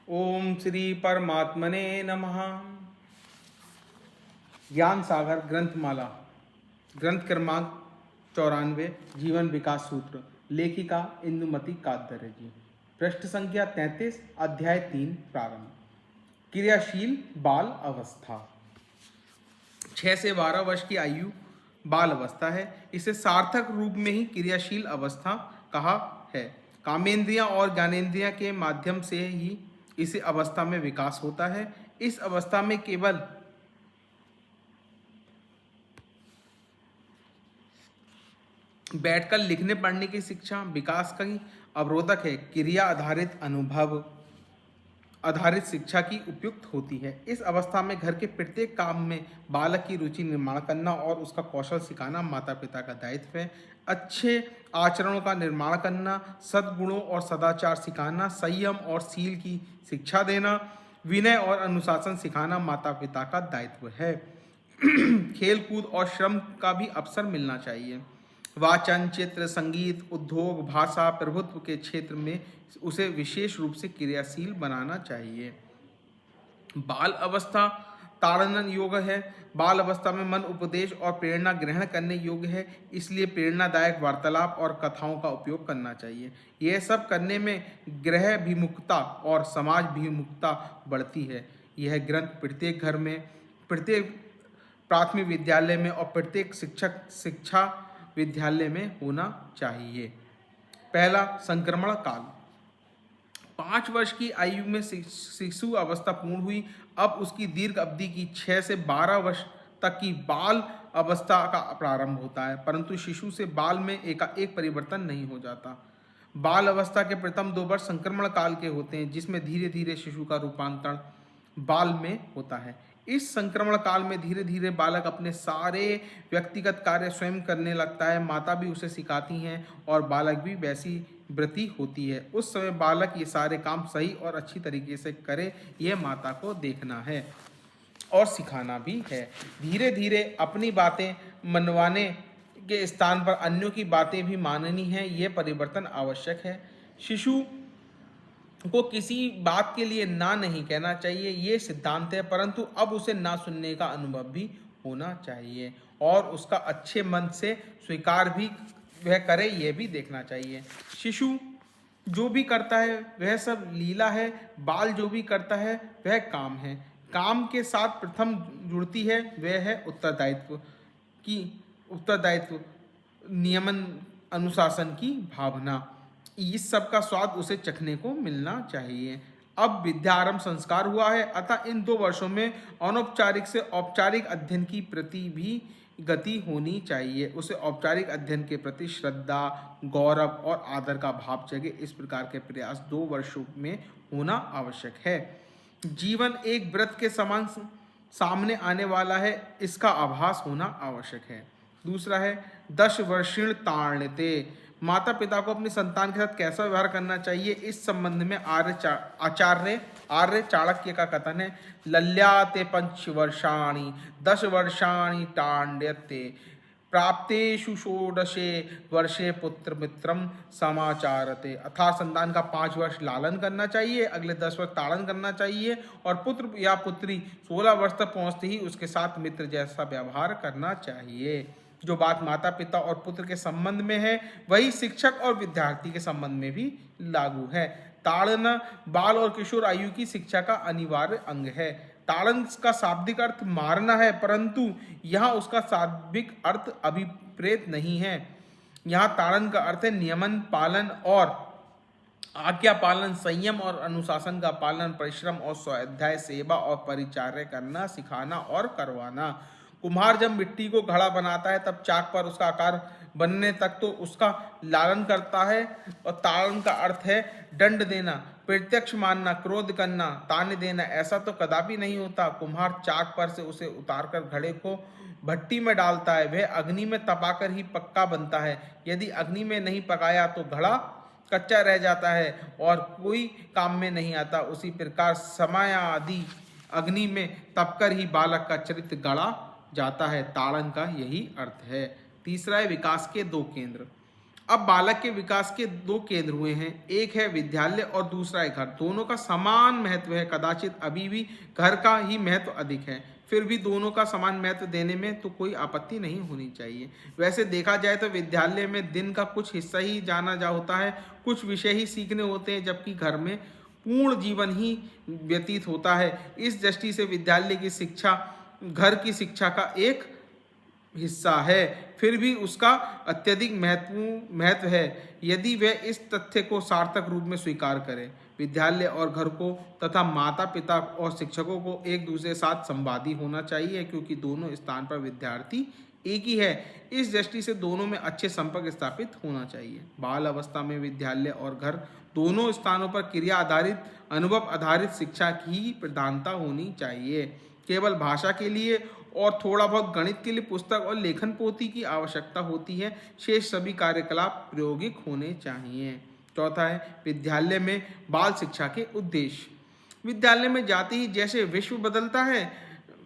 ओम श्री परमात्मने नमः। ज्ञान सागर ग्रंथमाला, ग्रंथ क्रमांक 94, जीवन विकास सूत्र, लेखिका इंदुमती कादर जी। पृष्ठ संख्या 33, अध्याय 3, प्रारंभ। क्रियाशील बाल अवस्था। 6 से 12 वर्ष की आयु बाल अवस्था है। इसे सार्थक रूप में ही क्रियाशील अवस्था कहा है। कामेंद्रियां और ज्ञानेंद्रियां के माध्यम से ही इस अवस्था में विकास होता है। इस अवस्था में केवल बैठकर लिखने पढ़ने की शिक्षा विकास का ही अवरोधक है। क्रिया आधारित अनुभव आधारित शिक्षा की उपयुक्त होती है। इस अवस्था में घर के प्रत्येक काम में बालक की रुचि निर्माण करना और उसका कौशल सिखाना माता पिता का दायित्व है। अच्छे आचरणों का निर्माण करना, सद्गुणों और सदाचार सिखाना, संयम और शील की शिक्षा देना, विनय और अनुशासन सिखाना माता पिता का दायित्व है। खेल कूद और श्रम का भी अवसर मिलना चाहिए। वाचन, चित्र, संगीत, उद्योग, भाषा, प्रभुत्व के क्षेत्र में उसे विशेष रूप से क्रियाशील बनाना चाहिए। बाल अवस्था ताड़न योग्य है। बाल अवस्था में मन उपदेश और प्रेरणा ग्रहण करने योग्य है, इसलिए प्रेरणादायक वार्तालाप और कथाओं का उपयोग करना चाहिए। यह सब करने में गृह विमुखता और समाज विमुखता बढ़ती है। यह ग्रंथ प्रत्येक घर में, प्रत्येक प्राथमिक विद्यालय में और प्रत्येक शिक्षा विद्यालय में होना चाहिए। पहला, संक्रमण काल। 5 वर्ष की आयु में शिशु अवस्था पूर्ण हुई। अब उसकी दीर्घ अवधि की 6 से 12 वर्ष तक की बाल अवस्था का प्रारंभ होता है, परंतु शिशु से बाल में एकाएक परिवर्तन नहीं हो जाता। बाल अवस्था के प्रथम 2 वर्ष संक्रमण काल के होते हैं, जिसमें धीरे धीरे शिशु का रूपांतरण बाल में होता है। इस संक्रमण काल में धीरे धीरे बालक अपने सारे व्यक्तिगत कार्य स्वयं करने लगता है। माता भी उसे सिखाती हैं और बालक भी वैसी वृत्ति होती है। उस समय बालक ये सारे काम सही और अच्छी तरीके से करे, यह माता को देखना है और सिखाना भी है। धीरे धीरे अपनी बातें मनवाने के स्थान पर अन्यों की बातें भी माननी है। यह परिवर्तन आवश्यक है। शिशु को किसी बात के लिए ना नहीं कहना चाहिए, ये सिद्धांत है, परंतु अब उसे ना सुनने का अनुभव भी होना चाहिए और उसका अच्छे मन से स्वीकार भी वह करे, यह भी देखना चाहिए। शिशु जो भी करता है वह सब लीला है। बाल जो भी करता है वह काम है। काम के साथ प्रथम जुड़ती है वह है उत्तरदायित्व की उत्तरदायित्व नियमन, अनुशासन की भावना। इस सब का स्वाद उसे चखने को मिलना चाहिए। अब विद्यारंभ संस्कार हुआ है, अतः इन 2 वर्षों में अनौपचारिक से औपचारिक अध्ययन की प्रति भी गति होनी चाहिए। उसे औपचारिक अध्ययन के प्रति श्रद्धा, गौरव और आदर का भाव जगे, इस प्रकार के प्रयास 2 वर्षों में होना आवश्यक है। जीवन एक व्रत के समान सामने आने वाला है, इसका आभास होना आवश्यक है। दूसरा है 10 वर्षीण ताड़यते। माता पिता को अपनी संतान के साथ कैसा व्यवहार करना चाहिए, इस संबंध में आर्य चाणक्य का कथन है, लल्याते 5 वर्षाणि 10 वर्षाणि ताड़यते, प्राप्तेषु षोडशे वर्षे पुत्र मित्रम समाचारते। अर्थात संतान का 5 वर्ष लालन करना चाहिए, अगले 10 वर्ष ताड़न करना चाहिए और पुत्र या पुत्री 16 वर्ष तक पहुंचते ही उसके साथ मित्र जैसा व्यवहार करना चाहिए। जो बात माता पिता और पुत्र के संबंध में है वही शिक्षक और विद्यार्थी के संबंध में भी लागू है। ताड़ना बाल और किशोर आयु की शिक्षा का अनिवार्य अंग है। ताड़न का शाब्दिक अर्थ मारना है, परंतु यहाँ उसका शाब्दिक अर्थ अभिप्रेत नहीं है। यहाँ ताड़न का अर्थ है नियमन पालन और आज्ञा पालन, संयम और अनुशासन का पालन, परिश्रम और स्वाध्याय, सेवा और परिचार्य करना, सिखाना और करवाना। कुम्हार जब मिट्टी को घड़ा बनाता है तब चाक पर उसका आकार बनने तक तो उसका लालन करता है। और ताड़न का अर्थ है दंड देना, प्रत्यक्ष मानना, क्रोध करना, ताने देना। ऐसा तो कदापि नहीं होता। कुम्हार चाक पर से उसे उतारकर घड़े को भट्टी में डालता है, वह अग्नि में तपाकर ही पक्का बनता है। यदि अग्नि में नहीं पकाया तो घड़ा कच्चा रह जाता है और कोई काम में नहीं आता। उसी प्रकार समय आदि अग्नि में तपकर ही बालक का चरित्र गढ़ा जाता है। ताड़न का यही अर्थ है। तीसरा है विकास के 2 केंद्र। अब बालक के विकास के दो केंद्र हुए हैं, एक है विद्यालय और दूसरा है घर। दोनों का समान महत्व है, कदाचित अभी भी घर का ही महत्व अधिक है। फिर भी दोनों का समान महत्व देने में तो कोई आपत्ति नहीं होनी चाहिए। वैसे देखा जाए तो विद्यालय में दिन का कुछ हिस्सा ही जाना जा होता है, कुछ विषय ही सीखने होते हैं, जबकि घर में पूर्ण जीवन ही व्यतीत होता है। इस दृष्टि से विद्यालय की शिक्षा घर की शिक्षा का एक हिस्सा है, फिर भी उसका अत्यधिक महत्व है यदि वह इस तथ्य को सार्थक रूप में स्वीकार करे। विद्यालय और घर को तथा माता पिता और शिक्षकों को एक दूसरे साथ संवादी होना चाहिए, क्योंकि दोनों स्थान पर विद्यार्थी एक ही है। इस दृष्टि से दोनों में अच्छे संपर्क स्थापित होना चाहिए। बाल अवस्था में विद्यालय और घर दोनों स्थानों पर क्रिया आधारित, अनुभव आधारित शिक्षा की प्रधानता होनी चाहिए। केवल भाषा के लिए और थोड़ा बहुत गणित के लिए पुस्तक और लेखन पोथी की आवश्यकता होती है, शेष सभी कार्यकलाप प्रायोगिक होने चाहिए। चौथा है विद्यालय में बाल शिक्षा के उद्देश्य। विद्यालय में जाते ही जैसे विश्व बदलता है,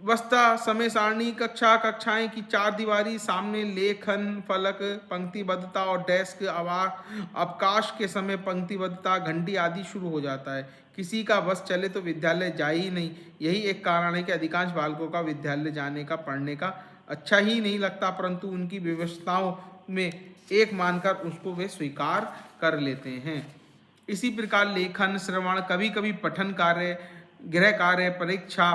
वस्ता समय सारणी, कक्षाएं की चार दीवारी, सामने लेखन फलक, पंक्तिबद्धता और डेस्क, अवकाश के समय पंक्तिबद्धता, घंटी आदि शुरू हो जाता है। किसी का बस चले तो विद्यालय जाए ही नहीं। यही एक कारण है कि अधिकांश बालकों का विद्यालय जाने का, पढ़ने का अच्छा ही नहीं लगता, परंतु उनकी व्यवस्थाओं में एक मानकर उसको वे स्वीकार कर लेते हैं। इसी प्रकार लेखन, श्रवण, कभी कभी पठन कार्य, गृह कार्य, परीक्षा,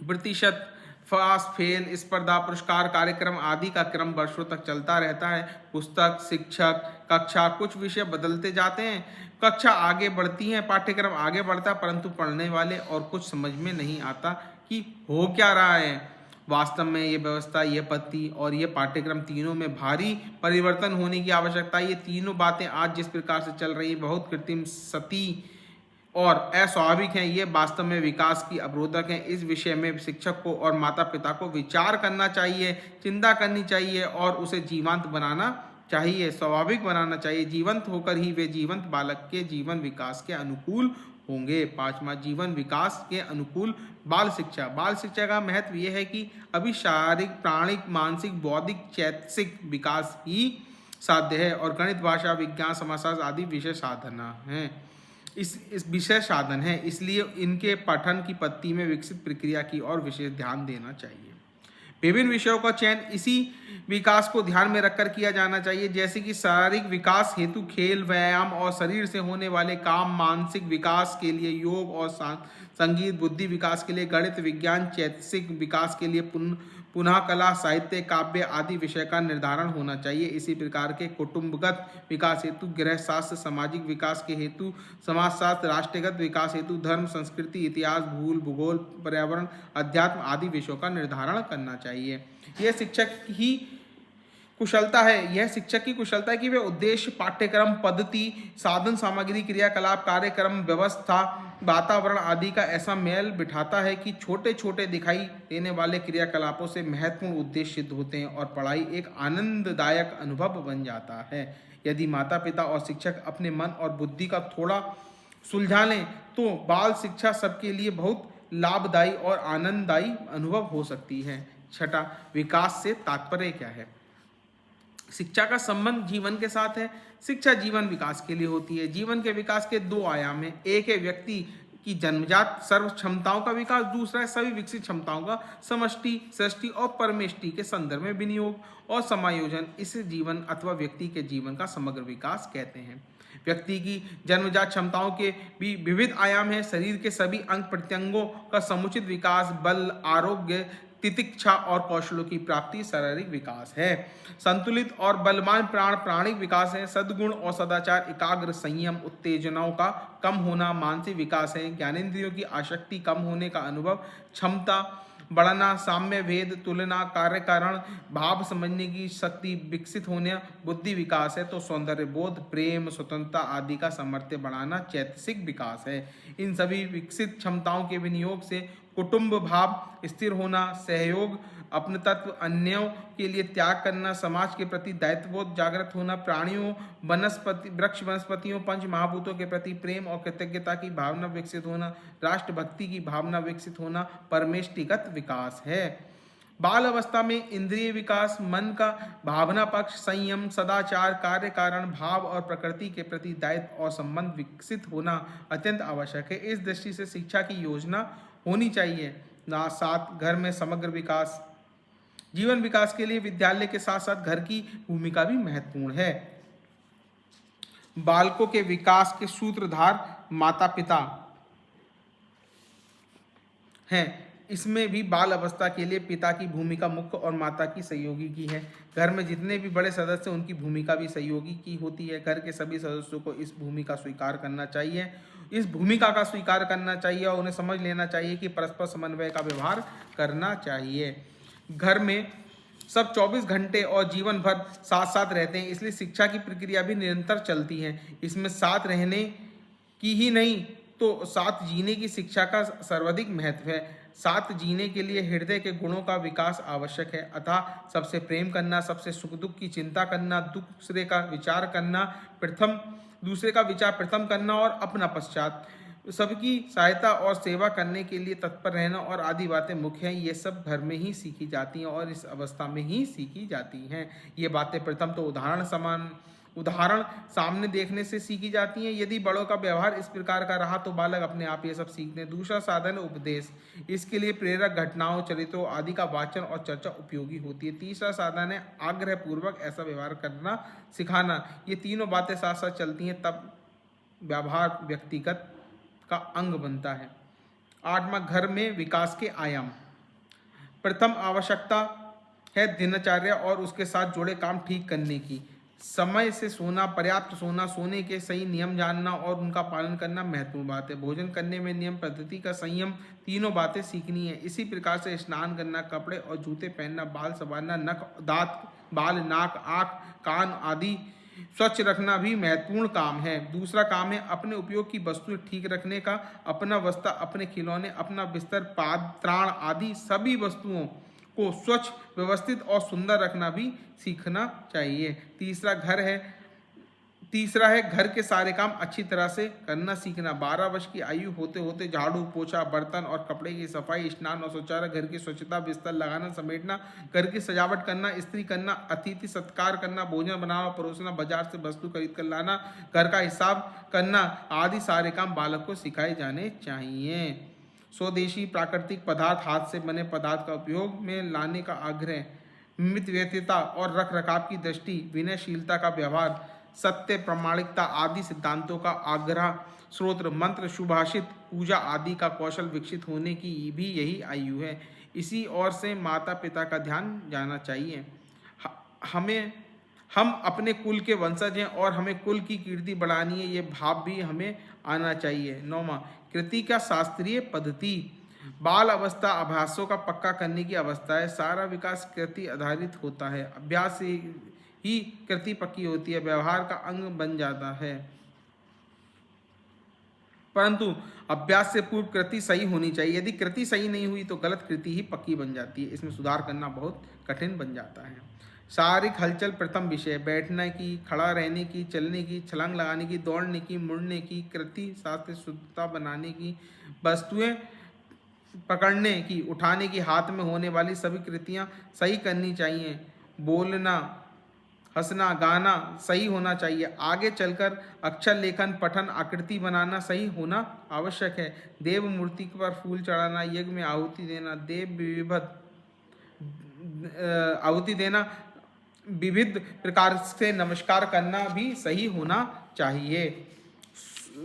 प्रतिशत, पास फेल, स्पर्धा, पुरस्कार, कार्यक्रम आदि का क्रम वर्षों तक चलता रहता है। पुस्तक, शिक्षक, कक्षा, कुछ विषय बदलते जाते हैं, कक्षा आगे बढ़ती है, पाठ्यक्रम आगे बढ़ता, परंतु पढ़ने वाले और कुछ समझ में नहीं आता कि हो क्या रहा है। वास्तव में ये व्यवस्था, ये पद्धति और ये पाठ्यक्रम तीनों में भारी परिवर्तन होने की आवश्यकता है। ये तीनों बातें आज जिस प्रकार से चल रही, बहुत कृत्रिम, सती और अस्वाभाविक हैं, ये वास्तव में विकास की अवरोधक हैं। इस विषय में शिक्षक को और माता पिता को विचार करना चाहिए, चिंता करनी चाहिए और उसे जीवंत बनाना चाहिए, स्वाभाविक बनाना चाहिए। जीवंत होकर ही वे जीवंत बालक के जीवन विकास के अनुकूल होंगे। पांचवा, जीवन विकास के अनुकूल बाल शिक्षा। बाल शिक्षा का महत्व यह है कि अभी शारीरिक, प्राणिक, मानसिक, बौद्धिक, चैतसिक विकास ही साध्य है और गणित, भाषा, विज्ञान, समाजशास्त्र आदि विषय साधना है, इस विषय साधन है। इसलिए इनके पठन की पद्धति में विकसित प्रक्रिया की ओर विशेष ध्यान देना चाहिए। विभिन्न विषयों का चयन इसी विकास को ध्यान में रखकर किया जाना चाहिए, जैसे कि शारीरिक विकास हेतु खेल, व्यायाम और शरीर से होने वाले काम, मानसिक विकास के लिए योग और संगीत, बुद्धि विकास के लिए गणित, विज्ञान, चैतसिक विकास के लिए पुनः कला, साहित्य, काव्य आदि विषय का निर्धारण होना चाहिए। इसी प्रकार के कुटुंबगत विकास हेतु गृह शास्त्र, सामाजिक विकास के हेतु समाजशास्त्र, राष्ट्रगत विकास हेतु धर्म, संस्कृति, इतिहास, भूगोल, पर्यावरण, अध्यात्म आदि विषयों का निर्धारण करना चाहिए। यह शिक्षक की कुशलता है कि वे उद्देश्य, पाठ्यक्रम, पद्धति, साधन सामग्री, क्रियाकलाप, कार्यक्रम, व्यवस्था, वातावरण आदि का ऐसा मेल बिठाता है कि छोटे छोटे दिखाई देने वाले क्रियाकलापों से महत्वपूर्ण उद्देश्य सिद्ध होते हैं और पढ़ाई एक आनंददायक अनुभव बन जाता है। यदि माता पिता और शिक्षक अपने मन और बुद्धि का थोड़ा सुलझा लें तो बाल शिक्षा सबके लिए बहुत लाभदायी और आनंददायी अनुभव हो सकती है। छठा, विकास से तात्पर्य क्या है। शिक्षा का संबंध जीवन के साथ है। शिक्षा जीवन विकास के लिए होती है। जीवन के विकास के दो आयाम हैं, एक है व्यक्ति की जन्मजात सर्व क्षमताओं का विकास, दूसरा है सभी विकसित क्षमताओं का समष्टि, सृष्टि और परमेष्टि के संदर्भ में विनियोग और समायोजन। इसे जीवन अथवा व्यक्ति के जीवन का समग्र विकास कहते हैं। व्यक्ति की जन्मजात क्षमताओं के भी विविध आयाम हैं। शरीर के सभी अंग प्रत्यंगों का समुचित विकास, बल, आरोग्य, तितिक्षा और कौशलों की प्राप्ति शारीरिक विकास है। संतुलित और बलवान प्राण प्राणिक विकास है। सद्गुण और सदाचार, एकाग्र, संयम, उत्तेजनाओं का कम होना मानसिक विकास है। ज्ञानेंद्रियों की आसक्ति कम होने का अनुभव, क्षमता बढ़ना, साम्य भेद, तुलना, कार्यकारण, भाव समझने की शक्ति विकसित होने बुद्धि विकास है। तो सौंदर्य बोध, प्रेम, स्वतंत्रता आदि का सामर्थ्य बढ़ाना चैतसिक विकास है। इन सभी विकसित क्षमताओं के विनियोग से कुटुंब भाव स्थिर होना, सहयोग, अपने तत्व, अन्यों के लिए त्याग करना, समाज के प्रति दायित्वबोध जागृत होना, प्राणियों, वृक्ष वनस्पतियों, पंच महाभूतों के प्रति प्रेम और कृतज्ञता की भावना विकसित होना, राष्ट्रभक्ति की भावना विकसित होना परमेष्टिगत विकास है। बाल अवस्था में इंद्रिय विकास, मन का भावना पक्ष, संयम, सदाचार, कार्य कारण भाव और प्रकृति के प्रति दायित्व और संबंध विकसित होना अत्यंत आवश्यक है। इस दृष्टि से शिक्षा की योजना होनी चाहिए। ना साथ घर में समग्र विकास, जीवन विकास के लिए विद्यालय के साथ साथ घर की भूमिका भी महत्वपूर्ण है। बालकों के विकास के सूत्रधार माता पिता हैं। इसमें भी बाल अवस्था के लिए पिता की भूमिका मुख्य और माता की सहयोगी की है। घर में जितने भी बड़े सदस्य उनकी भूमिका भी सहयोगी की होती है। घर के सभी सदस्यों को इस भूमिका स्वीकार करना चाहिए, इस भूमिका का स्वीकार करना चाहिए और उन्हें समझ लेना चाहिए कि परस्पर समन्वय का व्यवहार करना चाहिए। घर में सब 24 घंटे और जीवन भर साथ साथ रहते हैं, इसलिए शिक्षा की प्रक्रिया भी निरंतर चलती है। इसमें साथ रहने की ही नहीं तो साथ जीने की शिक्षा का सर्वाधिक महत्व है। साथ जीने के लिए हृदय के गुणों का विकास आवश्यक है। अतः सबसे प्रेम करना, सबसे सुख दुख की चिंता करना, दूसरे का विचार प्रथम करना और अपना पश्चात, सबकी सहायता और सेवा करने के लिए तत्पर रहना और आदि बातें मुख्य हैं। ये सब घर में ही सीखी जाती हैं और इस अवस्था में ही सीखी जाती हैं। ये बातें प्रथम तो उदाहरण सामने देखने से सीखी जाती हैं। यदि बड़ों का व्यवहार इस प्रकार का रहा तो बालक अपने आप ये सब सीखते हैं। दूसरा साधन है उपदेश। इसके लिए प्रेरक घटनाओं, चरित्रों आदि का वाचन और चर्चा उपयोगी होती है। तीसरा साधन है आग्रह पूर्वक ऐसा व्यवहार करना सिखाना। ये तीनों बातें साथ साथ चलती हैं तब व्यवहार व्यक्तिगत का अंग बनता है। 8वां, घर में विकास के आयाम। प्रथम आवश्यकता है दिनचर्या और उसके साथ जुड़े काम ठीक करने की। समय से सोना, पर्याप्त सोना, सोने के सही नियम जानना और उनका पालन करना महत्वपूर्ण बात है। भोजन करने में नियम, पद्धति का संयम, तीनों बातें सीखनी है। इसी प्रकार से स्नान करना, कपड़े और जूते पहनना, बाल संवारना, नख, दांत, बाल, नाक, आँख, कान आदि स्वच्छ रखना भी महत्वपूर्ण काम है। दूसरा काम है अपने उपयोग की वस्तुएं ठीक रखने का। अपना वस्त्र, अपने खिलौने, अपना बिस्तर, पाद, त्राण आदि सभी वस्तुओं को स्वच्छ, व्यवस्थित और सुंदर रखना भी सीखना चाहिए। तीसरा है घर के सारे काम अच्छी तरह से करना सीखना। 12 वर्ष की आयु होते होते झाड़ू, पोछा, बर्तन और कपड़े की सफाई, स्नान और शौचालय, घर की स्वच्छता, बिस्तर लगाना, समेटना, घर की सजावट करना, इस्त्री करना, अतिथि सत्कार करना, भोजन बनाना, परोसना, बाजार से वस्तु खरीद कर लाना, घर का हिसाब करना आदि सारे काम बालक को सिखाए जाने चाहिए। स्वदेशी प्राकृतिक पदार्थ, हाथ से बने पदार्थ का उपयोग में लाने का आग्रह, मितव्ययिता और रख रखाव की दृष्टि, विनयशीलता का व्यवहार, सत्य, प्रामाणिकता आदि सिद्धांतों का आग्रह, स्त्रोत्र, मंत्र, सुभाषित, पूजा आदि का कौशल विकसित होने की भी यही आयु है। इसी ओर से माता पिता का ध्यान जाना चाहिए। हम अपने कुल के वंशज हैं और हमें कुल की कीर्ति बढ़ानी है, ये भाव भी हमें आना चाहिए। 9वां, कृति का शास्त्रीय पद्धति। बाल अवस्था अभ्यासों का पक्का करने की अवस्था है। सारा विकास कृति आधारित होता है। अभ्यास से ही कृति पक्की होती है, व्यवहार का अंग बन जाता है। परंतु अभ्यास से पूर्व कृति सही होनी चाहिए। यदि कृति सही नहीं हुई तो गलत कृति ही पक्की बन जाती है। इसमें सुधार करना बहुत कठिन बन जाता है। शारीरिक हलचल प्रथम विषय। बैठने की, खड़ा रहने की, चलने की, छलांग लगाने की, दौड़ने की, मुड़ने की, कृति शास्त्र शुद्धता बनाने की, वस्तुएं पकड़ने की, उठाने की, हाथ में होने वाली सभी कृतियां सही करनी चाहिए। बोलना, हंसना, गाना सही होना चाहिए। आगे चलकर अक्षर लेखन, पठन, आकृति बनाना सही होना आवश्यक है। देव मूर्ति पर फूल चढ़ाना, यज्ञ में आहुति देना, विविध प्रकार से नमस्कार करना भी सही होना चाहिए।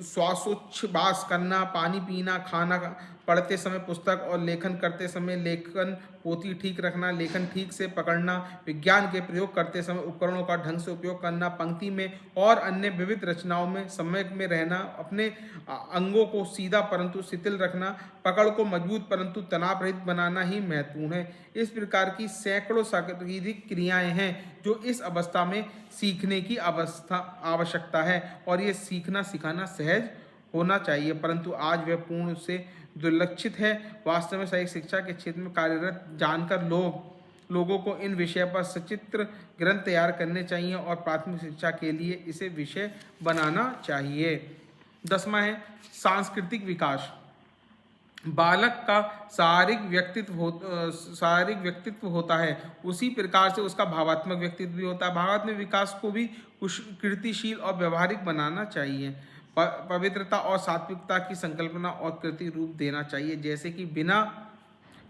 श्वासोच्छ्वास करना, पानी पीना, खाना पढ़ते समय, पुस्तक और लेखन करते समय लेखन पोथी ठीक रखना, लेखन ठीक से पकड़ना, विज्ञान के प्रयोग करते समय उपकरणों का ढंग से उपयोग करना, पंक्ति में और अन्य विविध रचनाओं में समय में रहना, अपने अंगों को सीधा परंतु शिथिल रखना, पकड़ को मजबूत परंतु तनाव रहित बनाना ही महत्वपूर्ण है। इस प्रकार की सैकड़ों शारीरिक क्रियाएं हैं जो इस अवस्था में सीखने की आवश्यकता है और ये सीखना सिखाना सहज होना चाहिए, परंतु आज वह पूर्ण से दुर्लक्षित है। वास्तव में सही शिक्षा के क्षेत्र में कार्यरत जानकर लोगों को इन विषय पर सचित्र ग्रंथ तैयार करने चाहिए और प्राथमिक शिक्षा के लिए इसे विषय बनाना चाहिए। 10वां है सांस्कृतिक विकास। बालक का शारीरिक व्यक्तित्व होता है, उसी प्रकार से उसका भावात्मक व्यक्तित्व भी होता है। भावात्मक विकास को भी कुछ कृतिशील और व्यवहारिक बनाना चाहिए। पवित्रता और सात्विकता की संकल्पना और कृति रूप देना चाहिए, जैसे कि बिना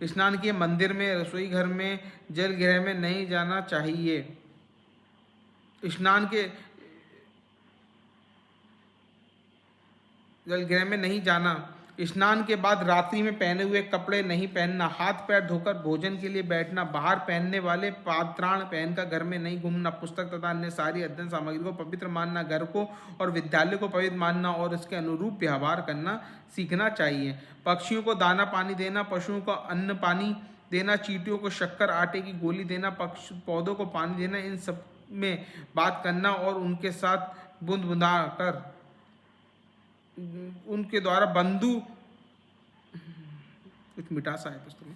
स्नान किए मंदिर में, रसोई घर में, जल गृह में नहीं जाना चाहिए। स्नान के जल गृह में नहीं जाना। स्नान के बाद रात्रि में पहने हुए कपड़े नहीं पहनना। हाथ पैर धोकर भोजन के लिए बैठना। बाहर पहनने वाले पात्राण पहनकर घर में नहीं घूमना। पुस्तक तथा अन्य सारी अध्ययन सामग्री को पवित्र मानना। घर को और विद्यालय को पवित्र मानना और उसके अनुरूप व्यवहार करना सीखना चाहिए। पक्षियों को दाना पानी देना, पशुओं को अन्न पानी देना, चींटियों को शक्कर आटे की गोली देना, पौधों को पानी देना, इन सब में बात करना और उनके साथ बूंद बुंदा कर उनके द्वारा बंधु कुछ मिठासा है पुस्तक में,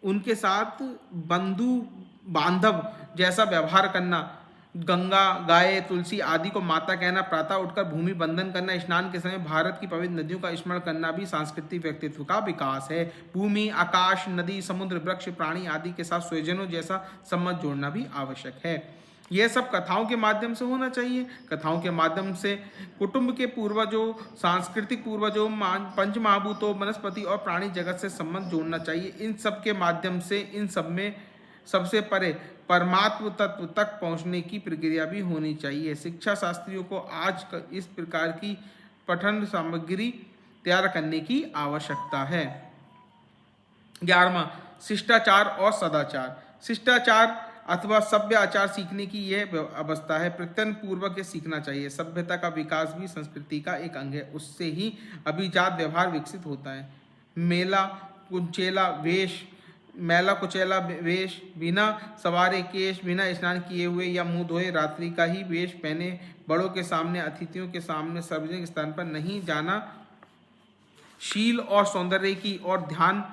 उनके साथ बंधु बांधव जैसा व्यवहार करना। गंगा, गाय, तुलसी आदि को माता कहना। प्रातः उठकर भूमि बंधन करना। स्नान के समय भारत की पवित्र नदियों का स्मरण करना भी सांस्कृतिक व्यक्तित्व का विकास है। भूमि, आकाश, नदी, समुद्र, वृक्ष, प्राणी आदि के साथ स्वजनों जैसा संबंध जोड़ना भी आवश्यक है। यह सब कथाओं के माध्यम से होना चाहिए। कथाओं के माध्यम से कुटुंब के पूर्वजों, सांस्कृतिक पूर्वजों, पंच महाभूतों, वनस्पति और प्राणी जगत से संबंध जोड़ना चाहिए। इन सब के माध्यम से इन सब में सबसे परे परमात्म तत्व तक पहुंचने की प्रक्रिया भी होनी चाहिए। शिक्षा शास्त्रियों को आज इस प्रकार की पठन सामग्री तैयार करने की आवश्यकता है। 11वां, शिष्टाचार और सदाचार। शिष्टाचार अथवा सभ्य आचार सीखने की यह अवस्था है। प्रत्यन पूर्वक सीखना चाहिए। सभ्यता का विकास भी संस्कृति का एक अंग है। उससे ही अभिजात व्यवहार विकसित होता है। मैला कुचैला वेश, बिना सवारे केश, बिना स्नान किए हुए या मुंह धोए रात्रि का ही वेश पहने बड़ों के सामने, अतिथियों के सामने, सार्वजनिक स्थान पर नहीं जाना। शील और सौंदर्य की ओर ध्यान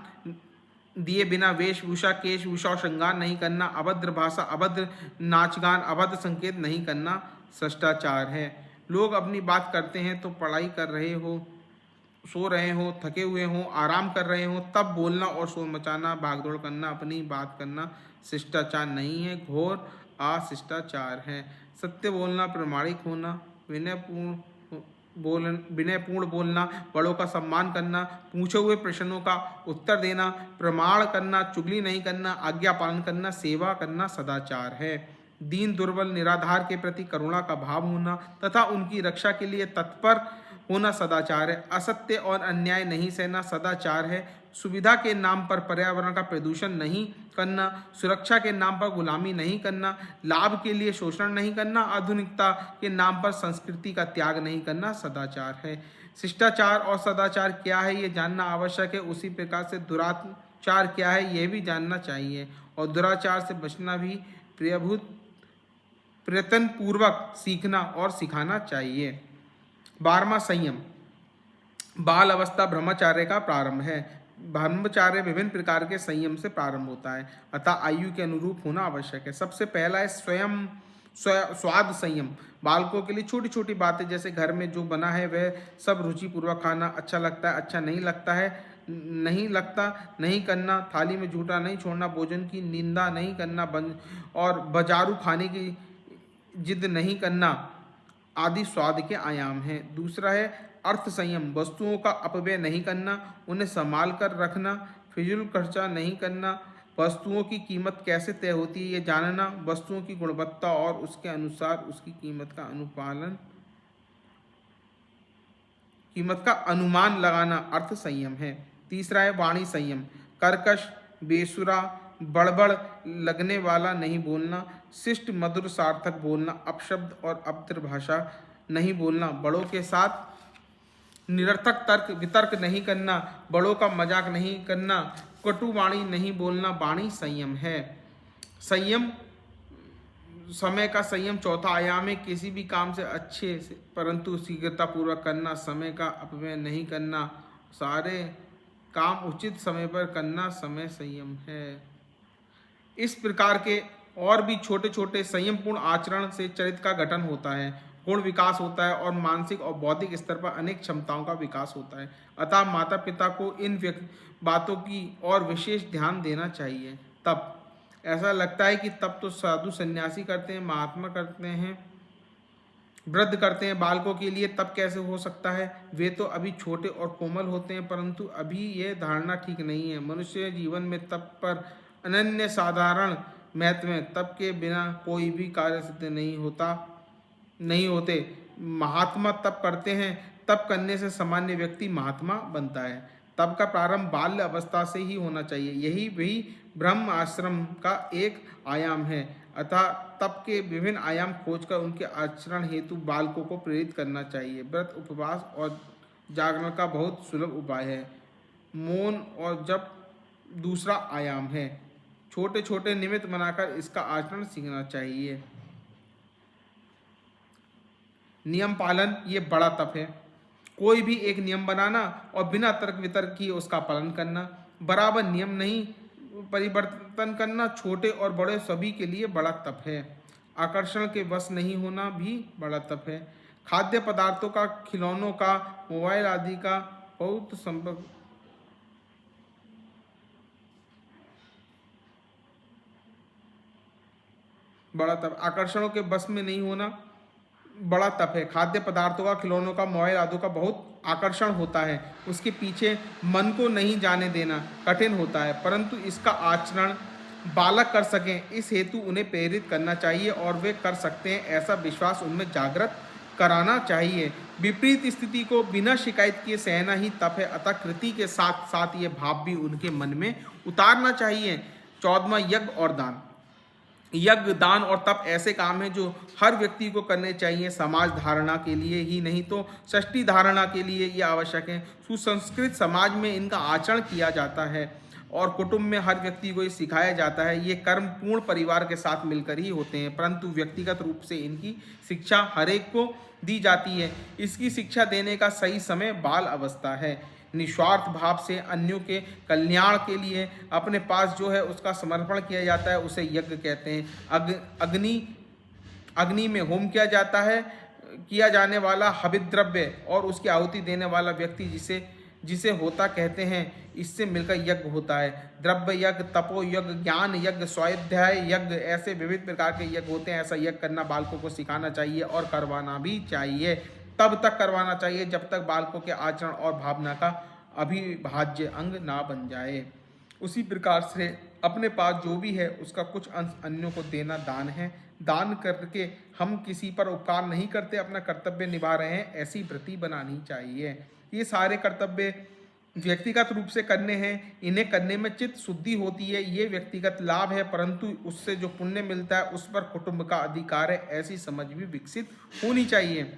दिए बिना वेशभूषा, केशभूषा और श्रृंगार नहीं करना। अभद्र भाषा, अभद्र नाचगान, अभद्र संकेत नहीं करना शिष्टाचार है। लोग अपनी बात करते हैं तो पढ़ाई कर रहे हो, सो रहे हो, थके हुए हो, आराम कर रहे हो, तब बोलना और शोर मचाना, भागदौड़ करना, अपनी बात करना शिष्टाचार नहीं है, घोर अशिष्टाचार है। सत्य बोलना, प्रामाणिक होना, विनयपूर्ण बोलना, बड़ों का सम्मान करना, पूछे हुए प्रश्नों का उत्तर देना, प्रमाण करना, चुगली नहीं करना, आज्ञा पालन करना, सेवा करना सदाचार है। दीन दुर्बल निराधार के प्रति करुणा का भाव होना तथा उनकी रक्षा के लिए तत्पर होना सदाचार है। असत्य और अन्याय नहीं सहना सदाचार है। सुविधा के नाम पर पर्यावरण का प्रदूषण नहीं करना, सुरक्षा के नाम पर गुलामी नहीं करना, लाभ के लिए शोषण नहीं करना, आधुनिकता के नाम पर संस्कृति का त्याग नहीं करना सदाचार है। शिष्टाचार और सदाचार क्या है ये जानना आवश्यक है। उसी प्रकार से दुराचार क्या है यह भी जानना चाहिए और दुराचार से बचना भी प्रयत्न पूर्वक सीखना और सिखाना चाहिए। 12वां, संयम। बाल अवस्था ब्रह्मचार्य का प्रारंभ है। ब्रह्मचार्य विभिन्न प्रकार के संयम से प्रारंभ होता है, अतः आयु के अनुरूप होना आवश्यक है। सबसे पहला है स्वाद संयम। बालकों के लिए छोटी छोटी बातें जैसे घर में जो बना है वह सब रुचिपूर्वक खाना, अच्छा लगता है, अच्छा नहीं लगता है, नहीं करना, थाली में झूठा नहीं छोड़ना, भोजन की निंदा नहीं करना, और बाजारू खाने की जिद नहीं करना आदि स्वाद के आयाम हैं। दूसरा है अर्थ संयम। वस्तुओं का अपव्यय नहीं करना, उन्हें संभाल कर रखना, फिजूल खर्चा नहीं करना, वस्तुओं की कीमत कैसे तय होती है ये जानना, वस्तुओं की गुणवत्ता और उसके अनुसार उसकी कीमत का अनुमान लगाना अर्थ संयम है। तीसरा है वाणी संयम। कर्कश, बेसुरा, बड़बड़ लगने वाला नहीं बोलना, शिष्ट मधुर सार्थक बोलना, अपशब्द और अभद्र भाषा नहीं बोलना, बड़ों के साथ निरर्थक तर्क वितर्क नहीं करना, बड़ों का मजाक नहीं करना, कटु वाणी नहीं बोलना, वाणी संयम है। संयम, समय का संयम चौथा आयाम है। किसी भी काम से अच्छे से परंतु शीघ्रता पूर्वक करना, समय का अपव्यय नहीं करना, सारे काम उचित समय पर करना समय संयम है। इस प्रकार के और भी छोटे छोटे संयमपूर्ण आचरण से चरित्र का गठन होता है। पूर्ण विकास होता है और मानसिक और बौद्धिक स्तर पर अनेक क्षमताओं का विकास होता है। अतः माता पिता को इन बातों की और विशेष ध्यान देना चाहिए। तब ऐसा लगता है कि तब तो साधु सन्यासी करते हैं, महात्मा करते हैं, वृद्ध करते हैं, बालकों के लिए तब कैसे हो सकता है? वे तो अभी छोटे और कोमल होते हैं, परंतु अभी ये धारणा ठीक नहीं है। मनुष्य जीवन में तप पर अनन्य साधारण महत्व है। तप के बिना कोई भी कार्य सिद्ध नहीं होते। महात्मा तप करते हैं, तप करने से सामान्य व्यक्ति महात्मा बनता है। तप का प्रारंभ बाल्य अवस्था से ही होना चाहिए। यही वही ब्रह्म आश्रम का एक आयाम है। अतः तप के विभिन्न आयाम खोजकर उनके आचरण हेतु बालकों को प्रेरित करना चाहिए। व्रत, उपवास और जागरण का बहुत सुलभ उपाय है। मौन और जप दूसरा आयाम है। छोटे छोटे निमित्त बनाकर इसका आचरण सीखना चाहिए। नियम पालन ये बड़ा तप है। कोई भी एक नियम बनाना और बिना तर्क वितर्क किए उसका पालन करना, बराबर नियम नहीं परिवर्तन करना छोटे और बड़े सभी के लिए बड़ा तप है। आकर्षण के वश नहीं होना भी बड़ा तप है। खाद्य पदार्थों का, खिलौनों का, मोबाइल आदि का बहुत संपर्क बड़ा तप। आकर्षणों के वश में नहीं होना बड़ा तप है। खाद्य पदार्थों का, खिलौनों का, मोबाइल आदि का बहुत आकर्षण होता है, उसके पीछे मन को नहीं जाने देना कठिन होता है, परंतु इसका आचरण बालक कर सकें इस हेतु उन्हें प्रेरित करना चाहिए और वे कर सकते हैं ऐसा विश्वास उनमें जागृत कराना चाहिए। विपरीत स्थिति को बिना शिकायत किए सहना ही तप है। अतः कृति के साथ साथ ये भाव भी उनके मन में उतारना चाहिए। 14वां यज्ञ और दान। यज्ञ, दान और तप ऐसे काम हैं जो हर व्यक्ति को करने चाहिए। समाज धारणा के लिए ही नहीं तो सृष्टि धारणा के लिए ये आवश्यक है। सुसंस्कृत समाज में इनका आचरण किया जाता है और कुटुंब में हर व्यक्ति को ये सिखाया जाता है। ये कर्म पूर्ण परिवार के साथ मिलकर ही होते हैं, परंतु व्यक्तिगत रूप से इनकी शिक्षा हरेक को दी जाती है। इसकी शिक्षा देने का सही समय बाल अवस्था है। निस्वार्थ भाव से अन्यों के कल्याण के लिए अपने पास जो है उसका समर्पण किया जाता है, उसे यज्ञ कहते हैं। अग्नि में होम किया जाता है, किया जाने वाला हविद्रव्य और उसकी आहुति देने वाला व्यक्ति जिसे होता कहते हैं, इससे मिलकर यज्ञ होता है। द्रव्य यज्ञ, तपो यज्ञ, ज्ञान यज्ञ, स्वाध्याय यज्ञ, ऐसे विविध प्रकार के यज्ञ होते हैं। ऐसा यज्ञ करना बालकों को सिखाना चाहिए और करवाना भी चाहिए। तब तक करवाना चाहिए जब तक बालकों के आचरण और भावना का अविभाज्य अंग ना बन जाए। उसी प्रकार से अपने पास जो भी है उसका कुछ अंश अन्यों को देना दान है। दान करके हम किसी पर उपकार नहीं करते, अपना कर्तव्य निभा रहे हैं, ऐसी वृत्ति बनानी चाहिए। ये सारे कर्तव्य व्यक्तिगत रूप से करने हैं, इन्हें करने में चित्त शुद्धि होती है, ये व्यक्तिगत लाभ है, परंतु उससे जो पुण्य मिलता है उस पर कुटुंब का अधिकार है, ऐसी समझ भी विकसित होनी चाहिए।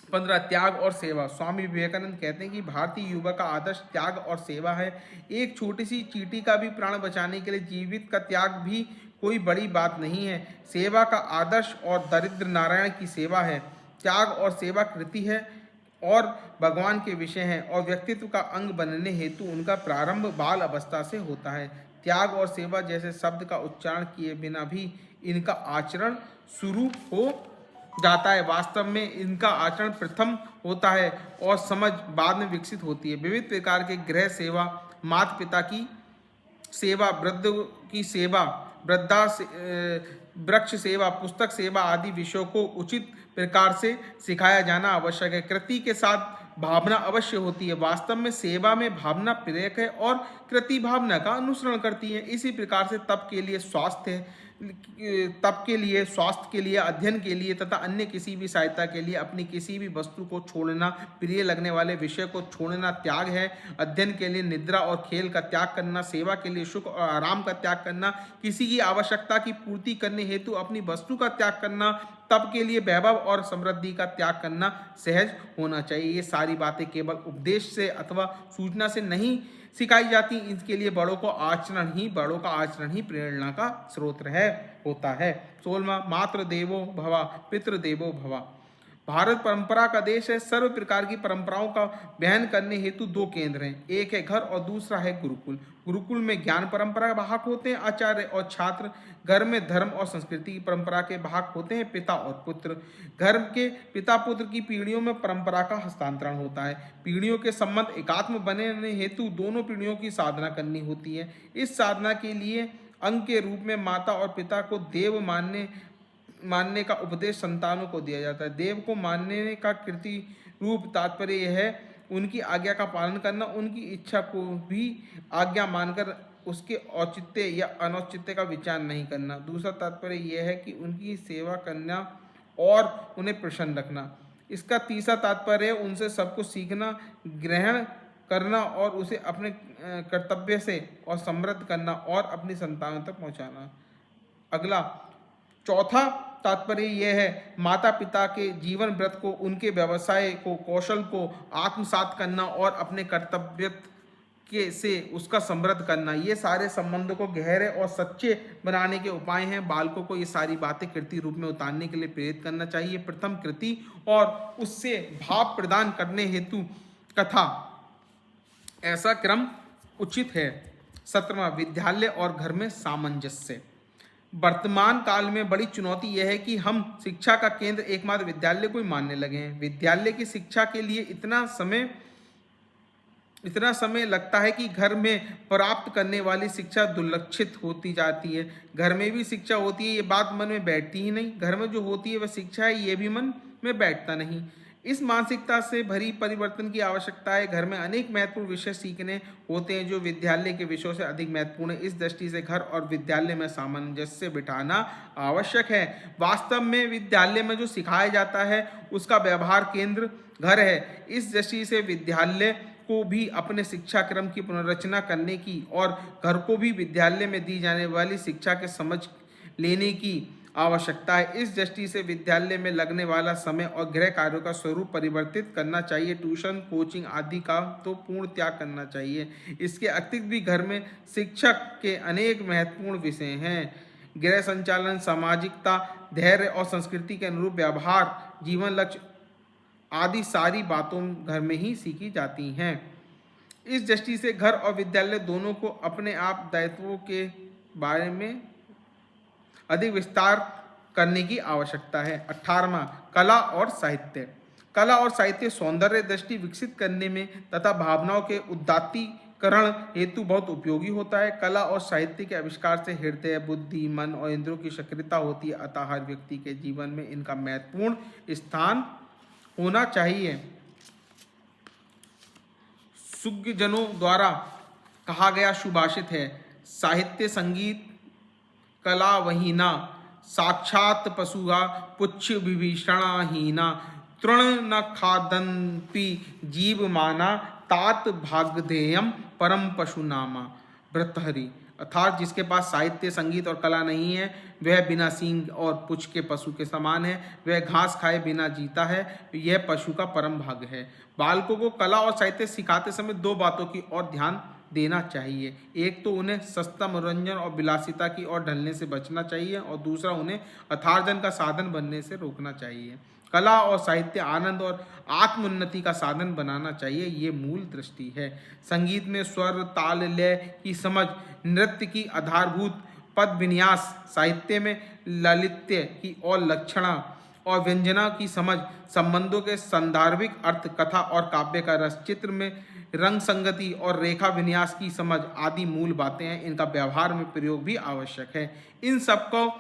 15 त्याग और सेवा। स्वामी विवेकानंद कहते हैं कि भारतीय युवा का आदर्श त्याग और सेवा है। एक छोटी सी चींटी का भी प्राण बचाने के लिए जीवित का त्याग भी कोई बड़ी बात नहीं है। सेवा का आदर्श और दरिद्र नारायण की सेवा है। त्याग और सेवा कृति है और भगवान के विषय हैं और व्यक्तित्व का अंग बनने हेतु उनका प्रारंभ बाल अवस्था से होता है। त्याग और सेवा जैसे शब्द का उच्चारण किए बिना भी इनका आचरण शुरू हो जाता है। वास्तव में इनका आचरण प्रथम होता है और समझ बाद में विकसित होती है। विविध प्रकार के गृह सेवा, माता पिता की सेवा, वृद्ध की सेवा, वृक्ष सेवा, पुस्तक सेवा आदि विषयों को उचित प्रकार से सिखाया जाना आवश्यक है। कृति के साथ भावना अवश्य होती है। वास्तव में सेवा में भावना प्रेरक है और कृति भावना का अनुसरण करती है। इसी प्रकार से तप के लिए, स्वास्थ्य के लिए, अध्ययन के लिए तथा अन्य किसी भी सहायता के लिए अपनी किसी भी वस्तु को छोड़ना, प्रिय लगने वाले विषय को छोड़ना त्याग है। अध्ययन के लिए निद्रा और खेल का त्याग करना, सेवा के लिए सुख और आराम का त्याग करना, किसी की आवश्यकता की पूर्ति करने हेतु अपनी वस्तु का त्याग करना, तप के लिए वैभव और समृद्धि का त्याग करना सहज होना चाहिए। ये सारी बातें केवल उपदेश से अथवा सूचना से नहीं सिखाई जाती, इसके लिए बड़ों का आचरण ही प्रेरणा का स्रोत होता है। 16वां मातृदेवो भव पितृदेवो भव। भारत परंपरा का देश है। सर्व प्रकार की परंपराओं का वहन करने हेतु दो केंद्र हैं, एक है घर और दूसरा है गुरुकुल। गुरुकुल में ज्ञान परंपरा के वाहक होते हैं आचार्य और छात्र। घर में धर्म और संस्कृति की परंपरा के वाहक होते हैं पिता और पुत्र। घर के पिता पुत्र की पीढ़ियों में परंपरा का हस्तांतरण होता है। पीढ़ियों के संबंध एकात्म बनने हेतु दोनों पीढ़ियों की साधना करनी होती है। इस साधना के लिए अंग के रूप में माता और पिता को देव मानने का उपदेश संतानों को दिया जाता है। देव को मानने का कृति रूप तात्पर्य यह है उनकी आज्ञा का पालन करना, उनकी इच्छा को भी आज्ञा मानकर उसके औचित्य या अनौचित्य का विचार नहीं करना। दूसरा तात्पर्य यह है कि उनकी सेवा करना और उन्हें प्रसन्न रखना। इसका तीसरा तात्पर्य है उनसे सब कुछ सीखना, ग्रहण करना और उसे अपने कर्तव्य से और समृद्ध करना और अपनी संतानों तक पहुंचाना। अगला चौथा तात्पर्य यह है माता पिता के जीवन व्रत को, उनके व्यवसाय को, कौशल को आत्मसात करना और अपने कर्तव्य के से उसका समृद्ध करना। ये सारे संबंधों को गहरे और सच्चे बनाने के उपाय हैं। बालकों को ये सारी बातें कृति रूप में उतारने के लिए प्रेरित करना चाहिए। प्रथम कृति और उससे भाव प्रदान करने हेतु कथा, ऐसा क्रम उचित है। 17वां विद्यालय और घर में सामंजस्य। वर्तमान काल में बड़ी चुनौती यह है कि हम शिक्षा का केंद्र एकमात्र विद्यालय को ही मानने लगे हैं। विद्यालय की शिक्षा के लिए इतना समय लगता है कि घर में प्राप्त करने वाली शिक्षा दुर्लक्षित होती जाती है। घर में भी शिक्षा होती है, ये बात मन में बैठती ही नहीं। घर में जो होती है वह शिक्षा है, ये भी मन में बैठता नहीं। इस मानसिकता से भरी परिवर्तन की आवश्यकता है। घर में अनेक महत्वपूर्ण विषय सीखने होते हैं जो विद्यालय के विषयों से अधिक महत्वपूर्ण है। इस दृष्टि से घर और विद्यालय में सामंजस्य बिठाना आवश्यक है। वास्तव में विद्यालय में जो सिखाया जाता है उसका व्यवहार केंद्र घर है। इस दृष्टि से विद्यालय को भी अपने शिक्षा क्रम की पुनर्रचना करने की और घर को भी विद्यालय में दी जाने वाली शिक्षा के समझ लेने की आवश्यकता है। इस दृष्टि से विद्यालय में लगने वाला समय और गृह कार्यों का स्वरूप परिवर्तित करना चाहिए। ट्यूशन, कोचिंग आदि का तो पूर्ण त्याग करना चाहिए। इसके अतिरिक्त भी घर में शिक्षक के अनेक महत्वपूर्ण विषय हैं। गृह संचालन, सामाजिकता, धैर्य और संस्कृति के अनुरूप व्यवहार, जीवन लक्ष्य आदि सारी बातों घर में ही सीखी जाती हैं। इस दृष्टि से घर और विद्यालय दोनों को अपने आप दायित्वों के बारे में अधिक विस्तार करने की आवश्यकता है। 18वां कला और साहित्य। कला और साहित्य सौंदर्य दृष्टि विकसित करने में तथा भावनाओं के उदात्तीकरण हेतु बहुत उपयोगी होता है। कला और साहित्य के आविष्कार से हृदय, बुद्धि, मन और इंद्रियों की सक्रियता होती है। अतः हर व्यक्ति के जीवन में इनका महत्वपूर्ण स्थान होना चाहिए। सुज्ञजनों द्वारा कहा गया सुभाषित है, साहित्य संगीत कला वहीना, साक्षात पशुहा पुच्छ विभीषणा हीना, तृण न खादन्ति जीव माना, तात भागधेयम परम पशु नामा। भर्तृहरि। अर्थात जिसके पास साहित्य, संगीत और कला नहीं है वह बिना सींग और पुच्छ के पशु के समान है। वह घास खाए बिना जीता है, यह पशु का परम भाग है। बालकों को कला और साहित्य सिखाते समय दो बातों की ओर ध्यान देना चाहिए। एक तो उन्हें सस्ता मनोरंजन और विलासिता की ओर ढलने से बचना चाहिए और दूसरा उन्हें अर्थार्जन का साधन बनने से रोकना चाहिए। कला और साहित्य आनंद और आत्मोन्नति का साधन बनाना चाहिए, ये मूल दृष्टि है। संगीत में स्वर, ताल, लय की समझ, नृत्य की आधारभूत पद विन्यास, साहित्य में लालित्य की और लक्षणा और व्यंजना की समझ, संबंधों के संदर्भिक अर्थ, कथा और काव्य का रस, चित्र में रंग संगति और रेखा विन्यास की समझ आदि मूल बातें हैं। इनका व्यवहार में प्रयोग भी आवश्यक है। इन सबको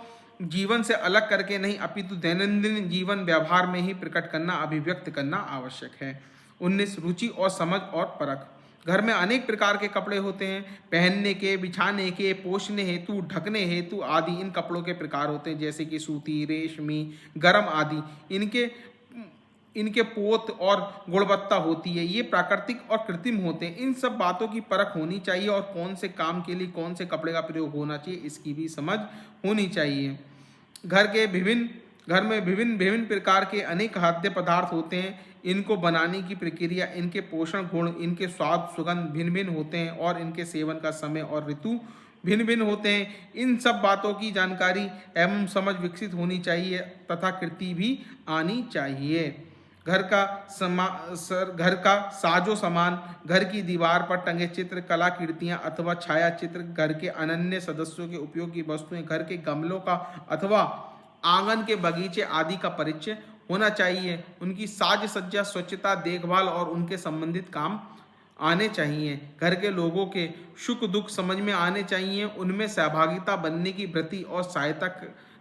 जीवन से अलग करके नहीं अपितु दैनंदिन जीवन व्यवहार में ही प्रकट करना, अभिव्यक्त करना आवश्यक है। 19 रुचि और समझ और परख। घर में अनेक प्रकार के कपड़े होते हैं, पहनने के, बिछाने के, पोषने हेतु, ढकने हेतु आदि इन कपड़ों के प्रकार होते हैं, जैसे कि सूती, रेशमी, गरम आदि। इनके पोत और गुणवत्ता होती है, ये प्राकृतिक और कृत्रिम होते हैं। इन सब बातों की परख होनी चाहिए और कौन से काम के लिए कौन से कपड़े का प्रयोग होना चाहिए इसकी भी समझ होनी चाहिए। घर में विभिन्न प्रकार के अनेक खाद्य पदार्थ होते हैं। इनको बनाने की प्रक्रिया, इनके पोषण गुण, इनके स्वाद, सुगंध भिन्न भिन्न होते हैं और इनके सेवन का समय और ऋतु भिन्न भिन्न होते हैं। इन सब बातों की जानकारी एवं समझ विकसित होनी चाहिए तथा कृति भी आनी चाहिए। घर का साजो सामान, घर की दीवार पर टंगे चित्र, कलाकृतियां अथवा छाया चित्र, घर के अनन्य सदस्यों के उपयोग की वस्तुएं, घर के गमलों का अथवा आंगन के बगीचे आदि का परिचय होना चाहिए। उनकी साज सज्जा, स्वच्छता, देखभाल और उनके संबंधित काम आने चाहिए। घर के लोगों के सुख दुख समझ में आने चाहिए। उनमें सहभागिता बनने की वृत्ति और सहायता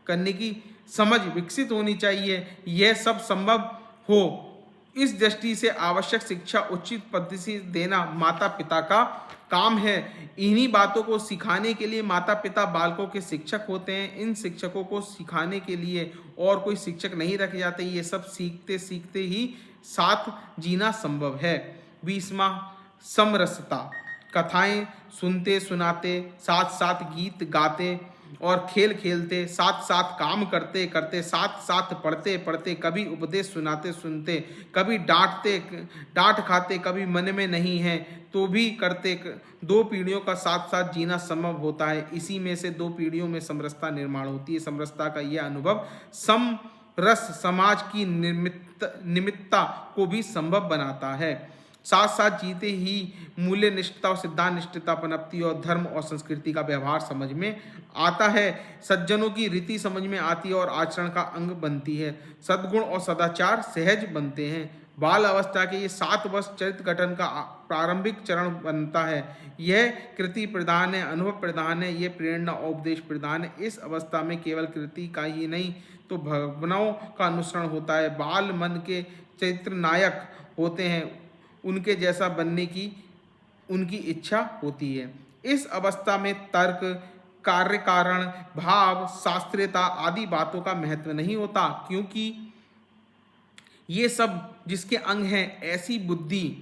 करने की समझ विकसित होनी चाहिए। यह सब संभव हो, इस दृष्टि से आवश्यक शिक्षा उचित पद्धति से देना माता पिता का काम है। इन्हीं बातों को सिखाने के लिए माता पिता बालकों के शिक्षक होते हैं। इन शिक्षकों को सिखाने के लिए और कोई शिक्षक नहीं रखे जाते। ये सब सीखते सीखते ही साथ जीना संभव है। 20वां समरसता, कथाएं सुनते सुनाते, साथ साथ गीत गाते और खेल खेलते, साथ साथ काम करते करते, साथ साथ पढ़ते पढ़ते, कभी उपदेश सुनाते सुनते, कभी डांट खाते, कभी मन में नहीं है तो भी करते, 2 पीढ़ियों का साथ साथ जीना संभव होता है। इसी में से 2 पीढ़ियों में समरसता निर्माण होती है। समरसता का यह अनुभव समरस समाज की निमित्ता को भी संभव बनाता है। साथ साथ जीते ही मूल्य निष्ठता और सिद्धांत निष्ठता पनपती और धर्म और संस्कृति का व्यवहार समझ में आता है। सज्जनों की रीति समझ में आती है और आचरण का अंग बनती है। सद्गुण और सदाचार सहज बनते हैं। बाल अवस्था के ये 7 वर्ष चरित्र गठन का प्रारंभिक चरण बनता है। यह कृति प्रधान है, अनुभव प्रधान है, यह प्रेरणा और उपदेश प्रधान है। इस अवस्था में केवल कृति का ही नहीं तो भावनाओं का अनुसरण होता है। बाल मन के चरित्र नायक होते हैं, उनके जैसा बनने की उनकी इच्छा होती है। इस अवस्था में तर्क, कार्य कारण, भाव, शास्त्रीयता आदि बातों का महत्व नहीं होता, क्योंकि ये सब जिसके अंग हैं, ऐसी बुद्धि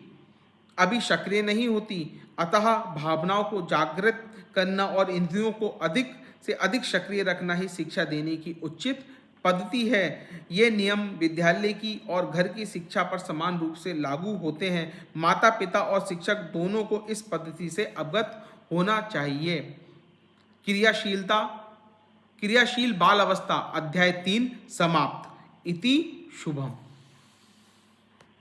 अभी सक्रिय नहीं होती। अतः भावनाओं को जागृत करना और इंद्रियों को अधिक से अधिक सक्रिय रखना ही शिक्षा देने की उचित पद्धति है। ये नियम विद्यालय की और घर की शिक्षा पर समान रूप से लागू होते हैं। माता पिता और शिक्षक दोनों को इस पद्धति से अवगत होना चाहिए। क्रियाशील बाल अवस्था, अध्याय 3 समाप्त। इति शुभम।